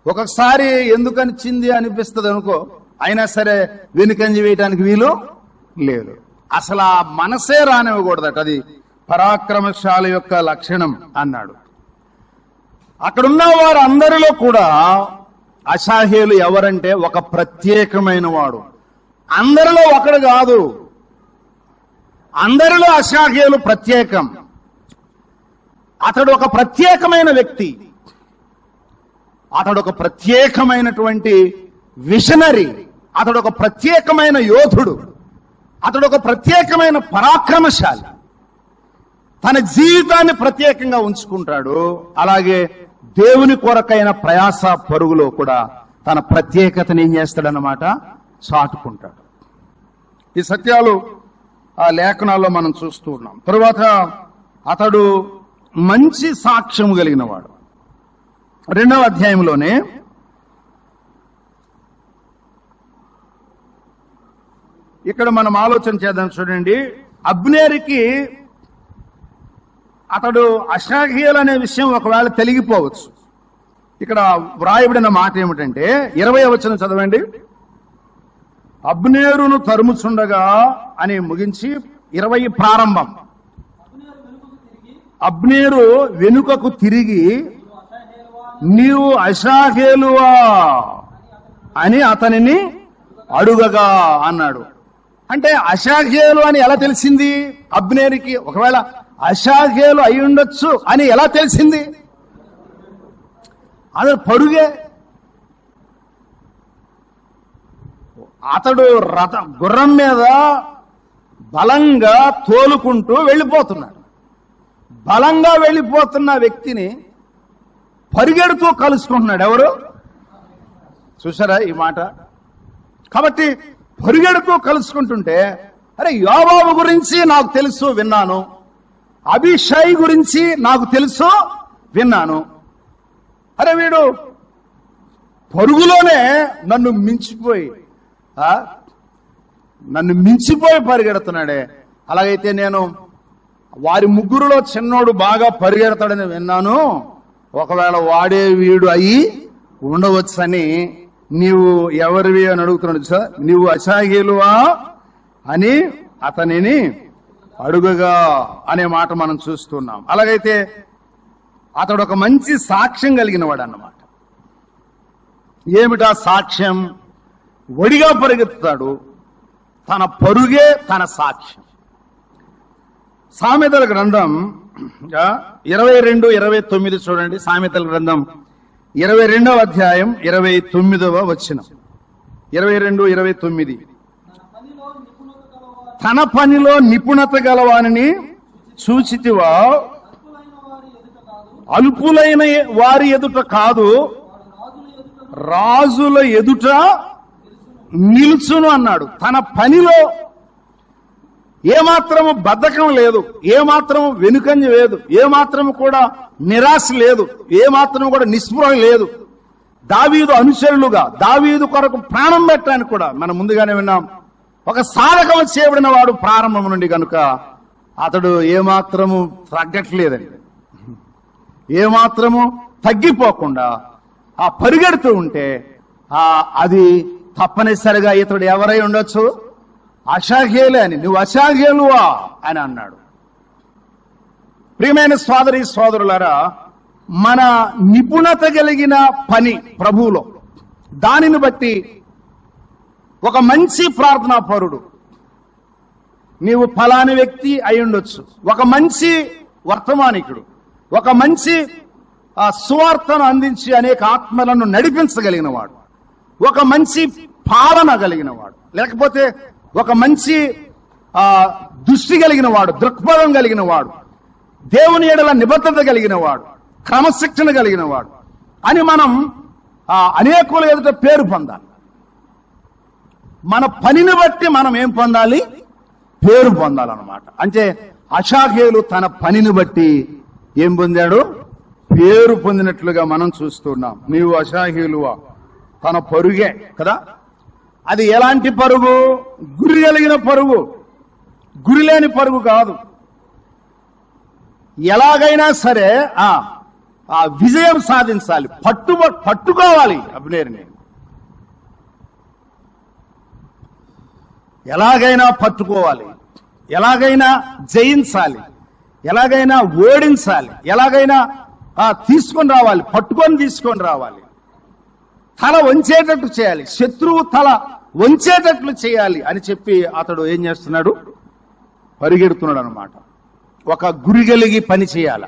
ఒకసారి ఎందుకనిచ్చింది అనిపిస్తుంది అనుకో, అయినా సరే వెనుకంజ వేయటానికి వీలు లేదు. అసలు ఆ మనసే రానివ్వకూడదట. అది పరాక్రమశాలి యొక్క లక్షణం అన్నాడు. అక్కడున్న వారు అందరిలో కూడా అశాహేలు ఎవరంటే ఒక ప్రత్యేకమైన వాడు. అందరిలో ఒకడు కాదు, అందరిలో అశాహేలు ప్రత్యేకం. అతడు ఒక ప్రత్యేకమైన వ్యక్తి, అతడు ఒక ప్రత్యేకమైనటువంటి విషనరీ, అతడు ఒక ప్రత్యేకమైన యోధుడు, అతడు ఒక ప్రత్యేకమైన పరాక్రమశాలి. తన జీవితాన్ని ప్రత్యేకంగా ఉంచుకుంటాడు. అలాగే దేవుని కొరకైన ప్రయాస పరుగులో కూడా తన ప్రత్యేకతను ఏం చేస్తాడన్నమాట, చాటుకుంటాడు. ఈ సత్యాలు ఆ లేఖనాల్లో మనం చూస్తూ ఉన్నాం. తరువాత అతడు మంచి సాక్ష్యము కలిగిన వాడు. 2వ అధ్యాయంలోనే ఇక్కడ మనం ఆలోచన చేద్దాం. చూడండి, అబ్నేరుకి అతడు అశాహేలు అనే విషయం ఒకవేళ తెలిగిపోవచ్చు. ఇక్కడ వ్రాయబడిన మాట ఏమిటంటే 20వ వచనం చదవండి. అబ్నేరును తరుముచుండగా అని ముగించి 20 ప్రారంభం. అబ్నేరు వెనుకకు తిరిగి నీవు అశాహేలువా అని అతనిని అడుగగా అన్నాడు. అంటే అశాహేలు అని ఎలా తెలిసింది అబ్నేరుకి? ఒకవేళ అశాహేలు అయి ఉండొచ్చు అని ఎలా తెలిసింది? అది పరుగే. అతడు గుర్రం మీద బలంగా తోలుకుంటూ వెళ్ళిపోతున్నాడు. బలంగా వెళ్ళిపోతున్న వ్యక్తిని పరిగెడుతూ కలుసుకుంటున్నాడు. ఎవరు? చూసారా ఈ మాట? కాబట్టి పరిగెడుతూ కలుసుకుంటుంటే, అరే యోవాబు గురించి నాకు తెలుసు విన్నాను, అభిషై గురించి నాకు తెలుసు విన్నాను, అరే వీడు పరుగులోనే నన్ను మించిపోయి పరిగెడుతున్నాడే, అలాగైతే నేను వారి ముగ్గురులో చిన్నోడు బాగా పరిగెడతాడని విన్నాను, ఒకవేళ వాడే వీడు అయి ఉండవచ్చని నీవు ఎవరివి అని అడుగుతున్నాడు సార్. నీవు అశాహేలువా అని అతనిని అడుగగా అనే మాట మనం చూస్తున్నాం. అలాగైతే అతడు ఒక మంచి సాక్ష్యం కలిగిన వాడు అన్నమాట. ఏమిటా సాక్ష్యం? ఒడిగా పరిగెత్తుతాడు, తన పరుగే తన సాక్ష్యం. సామెతల గ్రంథం 22:29 చూడండి. సామెతల గ్రంథం 22వ అధ్యాయం 29వ వచనం. 22:29 తన పనిలో నిపుణత గలవానిని చూచితివా, అల్పులైన వారి ఎదుట కాదు రాజుల ఎదుట నిలుచును అన్నాడు. తన పనిలో ఏమాత్రము బద్ధకం లేదు, ఏమాత్రము వెనుకంజ లేదు, ఏమాత్రము కూడా నిరాశ లేదు, ఏమాత్రము కూడా నిస్పృహ లేదు. దావీదు అనుచరులుగా దావీదు కొరకు ప్రాణం పెట్టడానికి కూడా మనం ముందుగానే విన్నాం. ఒక సాధకం చేయబడిన వాడు ప్రారంభం నుండి కనుక అతడు ఏమాత్రము తగ్గట్లేదండి, ఏమాత్రము తగ్గిపోకుండా ఆ పరిగెడుతూ ఉంటే అది తప్పనిసరిగా ఇతడు ఎవరై ఉండొచ్చు, అశాహేలే అని. నువ్వు అశాహేలువా అని అన్నాడు. ప్రియమైన సోదరులారా, మన నిపుణత కలిగిన పని ప్రభువులో, దానిని బట్టి ఒక మంచి ప్రార్థనా పరుడు నీవు ఫలాని వ్యక్తి అయి ఉండొచ్చు, ఒక మంచి వర్తమానికుడు, ఒక మంచి సువార్తను అందించి అనేక ఆత్మలను నడిపించగలిగిన వాడు, ఒక మంచి పాలన కలిగిన వాడు, లేకపోతే ఒక మంచి దృష్టి కలిగిన వాడు, దృక్పథం కలిగిన వాడు, దేవుని ఎడల నిబద్ధత కలిగిన వాడు, క్రమశిక్షణ కలిగిన వాడు అని మనం అనేకుల ఎదుట పేరు పొందాలి. మన పనిని బట్టి మనం ఏం పొందాలి? పేరు పొందాలన్నమాట. అంటే అశాహేలు తన పనిని బట్టి ఏం పొందాడు? పేరు పొందినట్లుగా మనం చూస్తున్నాం. నీవు అశాహేలువా, తన పరుగే కదా. అది ఎలాంటి పరుగు? గురి కలిగిన పరుగు, గురి లేని పరుగు కాదు. ఎలాగైనా సరే ఆ విజయం సాధించాలి, పట్టుకోవాలి అబ్నేరుని. ఎలాగైనా పట్టుకోవాలి, ఎలాగైనా జయించాలి, ఎలాగైనా ఓడించాలి, ఎలాగైనా తీసుకొని రావాలి, పట్టుకొని తీసుకొని రావాలి. తల వంచేటట్టు చేయాలి, శత్రువు తల వంచేటట్లు చేయాలి అని చెప్పి అతడు ఏం చేస్తున్నాడు? పరిగెడుతున్నాడు అన్నమాట. ఒక గురి కలిగి పని చేయాల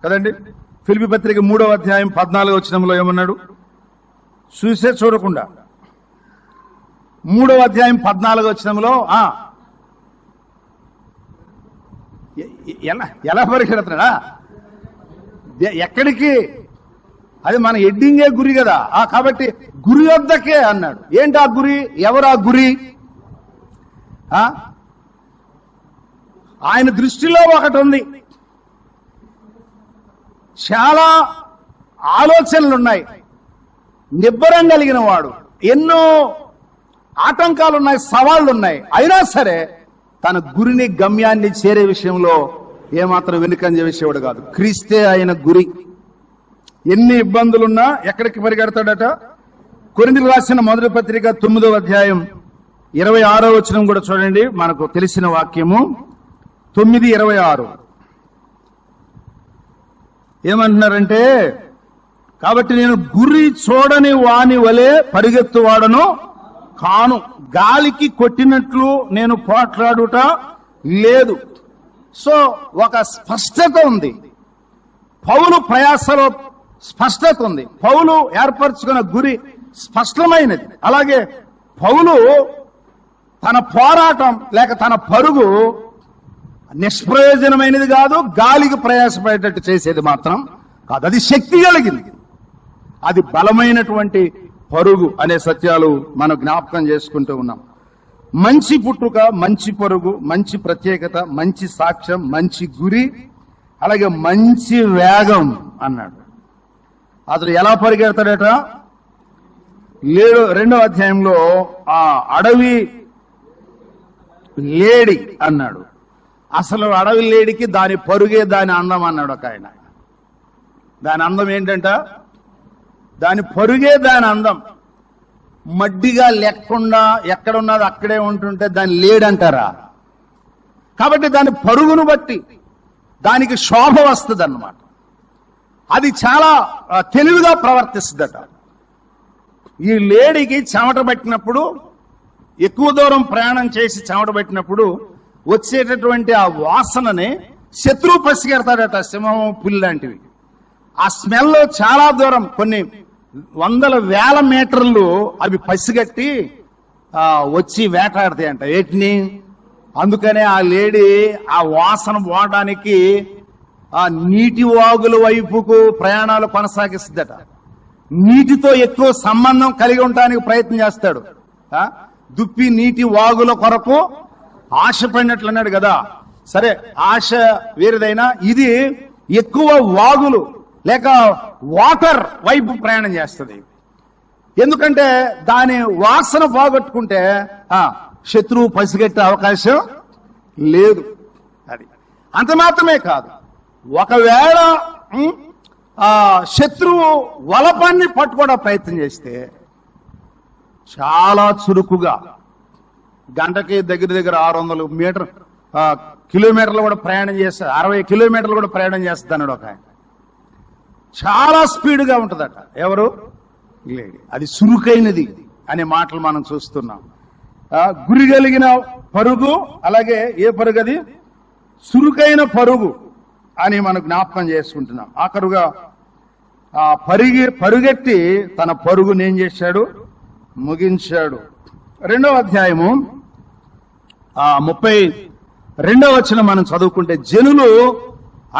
కదండి. ఫిలిప్పీ పత్రిక 3వ అధ్యాయం 14వ వచనంలో ఏమన్నాడు? చూసే చూడకుండా 3వ అధ్యాయం 14వ వచనంలో ఎలా పరిగెడుతున్నాడా? ఎక్కడికి? అది మన ఎడ్డింగే గురి కదా. కాబట్టి గురి వద్దకే అన్నాడు. ఏంటి ఆ గురి? ఎవరు ఆ గురి? ఆయన దృష్టిలో ఒకటి ఉంది. చాలా ఆలోచనలున్నాయి, నిబ్బరం కలిగిన వాడు, ఎన్నో ఆటంకాలున్నాయి, సవాళ్లున్నాయి. అయినా సరే తన గురిని, గమ్యాన్ని చేరే విషయంలో ఏమాత్రం వెనుకంజే విషయవాడు కాదు. క్రీస్తే ఆయన గురి. ఎన్ని ఇబ్బందులున్నా ఎక్కడికి పరిగెడతాడట? కొరింథీయులకు రాసిన మొదటి పత్రిక 9వ అధ్యాయం 26వ వచనం కూడా చూడండి, మనకు తెలిసిన వాక్యము. 9:26 ఏమంటున్నారంటే, కాబట్టి నేను గురి చూడని వాని వలె పరిగెత్తువాడను కాను, గాలికి కొట్టినట్లు నేను పోట్లాడుట లేదు. సో ఒక స్పష్టత ఉంది. పౌలు ప్రయాసలో స్పష్టత ఉంది. పౌలు ఏర్పరచుకున్న గురి స్పష్టమైనది. అలాగే పౌలు తన పోరాటం లేక తన పరుగు నిష్ప్రయోజనమైనది కాదు, గాలికి ప్రయాసపడేటట్టు చేసేది మాత్రం కాదు. అది శక్తి కలిగింది, అది బలమైనటువంటి పరుగు అనే సత్యాలు మనం జ్ఞాపకం చేసుకుంటూ ఉన్నాం. మంచి పుట్టుక, మంచి పరుగు, మంచి ప్రత్యేకత, మంచి సాక్ష్యం, మంచి గురి, అలాగే మంచి వేగం అన్నాడు. అతడు ఎలా పరిగెడతాడట? 2వ అధ్యాయంలో ఆ అడవి లేడి అన్నాడు. అసలు అడవి లేడికి దాని పరుగే దాని అందం అన్నాడు ఒక ఆయన. దాని అందం ఏంటంట? దాని పరుగే దాని అందం. మడ్డిగా లేకుండా ఎక్కడున్నది అక్కడే ఉంటుంటే దాన్ని లేడంటారా? కాబట్టి దాని పరుగును బట్టి దానికి శోభ వస్తుంది అన్నమాట. అది చాలా తెలివిగా ప్రవర్తిస్తుందట. ఈ లేడీకి చెమట పట్టినప్పుడు, ఎక్కువ దూరం ప్రయాణం చేసి చెమట పట్టినప్పుడు వచ్చేటటువంటి ఆ వాసనని శత్రువు పసిగెడతాడట. సింహం, పులి లాంటివి. ఆ స్మెల్ చాలా దూరం, కొన్ని వందల వేల మీటర్లు అవి పసిగట్టి వచ్చి వేటాడతాయంట వేటిని. అందుకనే ఆ లేడీ ఆ వాసన పోవడానికి ఆ నీటి వాగుల వైపుకు ప్రయాణాలు కొనసాగిస్తుందట. నీటితో ఎక్కువ సంబంధం కలిగి ఉండడానికి ప్రయత్నం చేస్తాడు. దుప్పి నీటి వాగుల కొరకు ఆశ పడినట్లు అన్నాడు కదా. సరే, ఆశ వేరేదైనా ఇది ఎక్కువ వాగులు లేక వాటర్ వైపు ప్రయాణం చేస్తుంది. ఎందుకంటే దాని వాసన పోగొట్టుకుంటే శత్రువు పసిగట్టే అవకాశం లేదు. అది అంత మాత్రమే కాదు, ఒకవేళ శత్రువు వలపాన్ని పట్టుకోవడం ప్రయత్నం చేస్తే చాలా చురుకుగా గంటకి దగ్గర 600 కిలోమీటర్లు కూడా ప్రయాణం చేస్తారు, 60 కిలోమీటర్లు కూడా ప్రయాణం చేస్తుంది అన్నాడు ఒక ఆయన. చాలా స్పీడ్గా ఉంటుందట. ఎవరు? లేడీ. అది చురుకైనది అనే మాటలు మనం చూస్తున్నాం. గురి కలిగిన పరుగు, అలాగే ఏ పరుగు? అది చురుకైన పరుగు అని మనం జ్ఞాపకం చేసుకుంటున్నాం. ఆఖరుగా పరుగెట్టి తన పరుగుని ఏం చేశాడు? ముగించాడు. 2వ అధ్యాయము 32వ వచనం మనం చదువుకుంటే, జనులు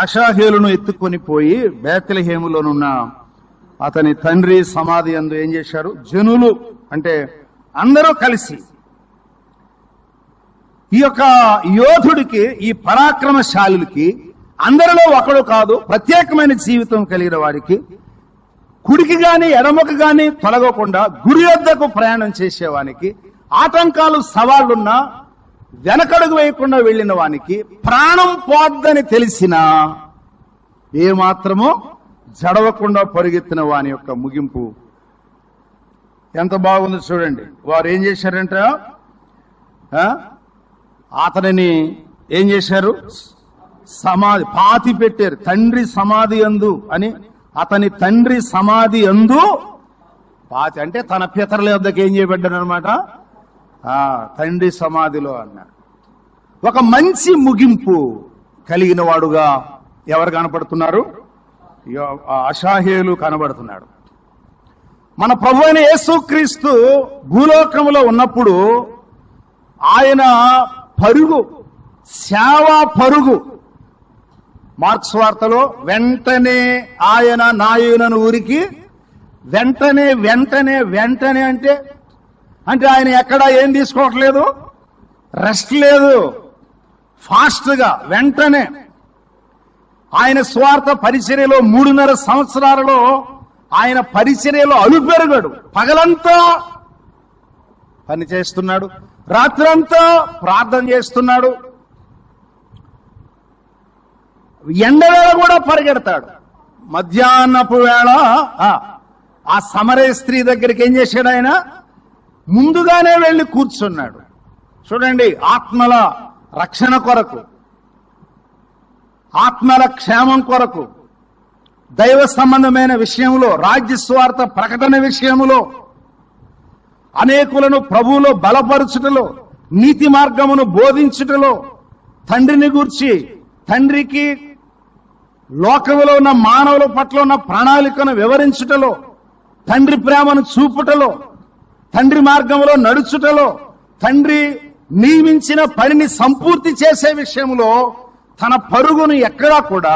అషాహేలును ఎత్తుకొని పోయి బేత్లెహేములోనున్న అతని తండ్రి సమాధి యందు ఏం చేశారు? జనులు అంటే అందరూ కలిసి ఈ యొక్క యోధుడికి, ఈ పరాక్రమశాలులకి, అందరిలో ఒకడు కాదు, ప్రత్యేకమైన జీవితం కలిగిన వాడికి కుడికి గాని ఎడమకు గాని తొలగకుండా గురి వద్దకు ప్రయాణం చేసేవానికి, ఆటంకాలు సవాళ్లున్నా వెనకడుగు వేయకుండా వెళ్లిన వానికి, ప్రాణం పోద్దని తెలిసినా ఏమాత్రమో జడవకుండా పరుగెత్తిన వాని యొక్క ముగింపు ఎంత బాగుంది చూడండి. వారు ఏం చేశారంట, అతనిని ఏం చేశారు, సమాధి పాతి పెట్టారు. తండ్రి సమాధి యందు అని, అతని తండ్రి సమాధి యందు పాతి అంటే తన పితరుల వద్దకు ఏం చేయబడ్డాడు అనమాట, తండ్రి సమాధిలో అన్నాడు. ఒక మంచి ముగింపు కలిగిన వాడుగా ఎవరు కనపడుతున్నారు, అషాహేలు కనబడుతున్నాడు. మన ప్రభువైన యేసుక్రీస్తు భూలోకములో ఉన్నప్పుడు ఆయన పరుగు, సేవా పరుగు, మార్క్స్ వార్తలో వెంటనే ఆయన నాయనను ఊరికి వెంటనే వెంటనే వెంటనే అంటే ఆయన ఎక్కడా ఏం తీసుకోవట్లేదు, రెస్ట్ లేదు, ఫాస్ట్ గా వెంటనే. ఆయన స్వార్థ పరిచర్యలో 3.5 సంవత్సరాలలో ఆయన పరిచర్యలో అలుపెరగడు. పగలంతా పని చేస్తున్నాడు, రాత్రంతా ప్రార్థన చేస్తున్నాడు, ఎండవేళ కూడా పరిగెడతాడు. మధ్యాహ్నపు వేళ ఆ సమరయ స్త్రీ దగ్గరికి ఏం చేశాడు, ఆయన ముందుగానే వెళ్లి కూర్చున్నాడు. చూడండి, ఆత్మల రక్షణ కొరకు, ఆత్మల క్షేమం కొరకు, దైవ సంబంధమైన విషయంలో, రాజ్య స్వార్థ ప్రకటన విషయములో, అనేకులను ప్రభువులో బలపరచుటలో, నీతి మార్గమును బోధించుటలో, తండ్రిని గూర్చి, తండ్రికి లోకములో ఉన్న మానవుల పట్ల ఉన్న ప్రణాళికను వివరించుటలో, తండ్రి ప్రేమను చూపుటలో, తండ్రి మార్గంలో నడుచుటలో, తండ్రి నియమించిన పనిని సంపూర్తి చేసే విషయంలో తన పరుగును ఎక్కడా కూడా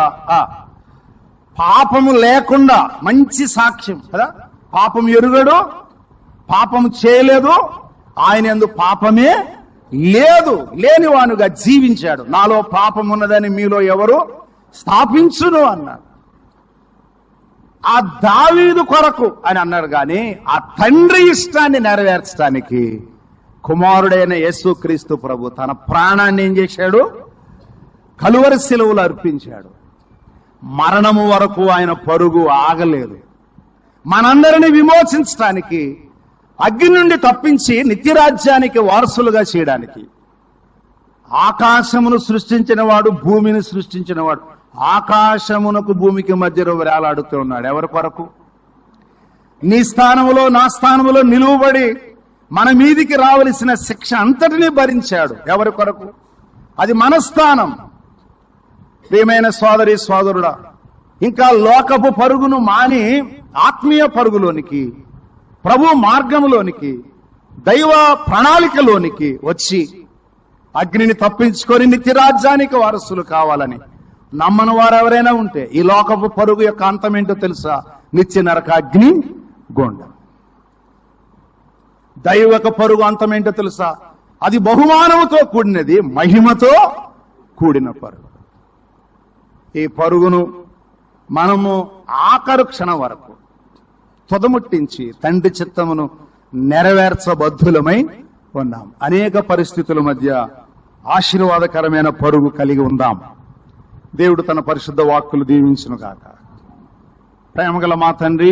పాపము లేకుండా, మంచి సాక్ష్యం కదా, పాపం ఎరుగడు, పాపము చేయలేదు, ఆయన యందు పాపమే లేదు, లేనివానుగా జీవించాడు. నాలో పాపం ఉన్నదని మీలో ఎవరు స్థాపించును అన్నాడు. ఆ దావీదు కొరకు అని అన్నాడు, కానీ ఆ తండ్రి ఇష్టాన్ని నెరవేర్చడానికి కుమారుడైన యేసుక్రీస్తు ప్రభు తన ప్రాణాన్ని ఏం చేశాడు, కలువరి శిలువలో అర్పించాడు. మరణము వరకు ఆయన పరుగు ఆగలేదు. మనందరినీ విమోచించడానికి, అగ్ని నుండి తప్పించి నిత్యరాజ్యానికి వారసులుగా చేయడానికి. ఆకాశమును సృష్టించిన వాడు, భూమిని సృష్టించిన వాడు ఆకాశమునకు భూమికి మధ్యలో వేలాడుతూ ఉన్నాడు. ఎవరి కొరకు? నీ స్థానములో నా స్థానములో నిలువబడి మన మీదికి రావలసిన శిక్ష అంతటినీ భరించాడు. ఎవరి కొరకు? అది మన స్థానం. ప్రియమైన సోదరి సోదరుడా, ఇంకా లోకపు పరుగును మాని ఆత్మీయ పరుగులోనికి, ప్రభు మార్గంలోనికి, దైవ ప్రణాళికలోనికి వచ్చి అగ్నిని తప్పించుకొని నిత్యరాజ్యానికి వారసులు కావాలని నమ్మని వారు ఎవరైనా ఉంటే, ఈ లోకపు పరుగు యొక్క అంతం ఏంటో తెలుసా? నిత్య నరక అగ్ని గొండ. దైవక పరుగు అంతం ఏంటో తెలుసా? అది బహుమానముతో కూడినది, మహిమతో కూడిన పరుగు. ఈ పరుగును మనము ఆఖరు క్షణం వరకు తుదముట్టించి తండ్రి చిత్తమును నెరవేర్చబద్ధులమై ఉన్నాం. అనేక పరిస్థితుల మధ్య ఆశీర్వాదకరమైన పరుగు కలిగి ఉందాం. దేవుడు తన పరిశుద్ధ వాక్కులు దీవించును గాక. ప్రేమగల మా తండ్రి,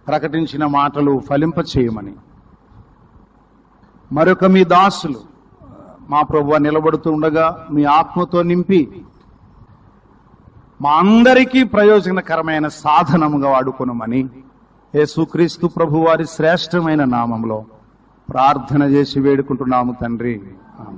ప్రకటించిన మాటలు ఫలింప చేయమని మరొక మీ దాసులు మా ప్రభువా నిలబడుతూ ఉండగా మీ ఆత్మతో నింపి మా అందరికీ ప్రయోజనకరమైన సాధనముగా వాడుకొనమని యేసుక్రీస్తు ప్రభు వారి శ్రేష్టమైన నామంలో ప్రార్థన చేసి వేడుకుంటున్నాము తండ్రి. ఆమేన్.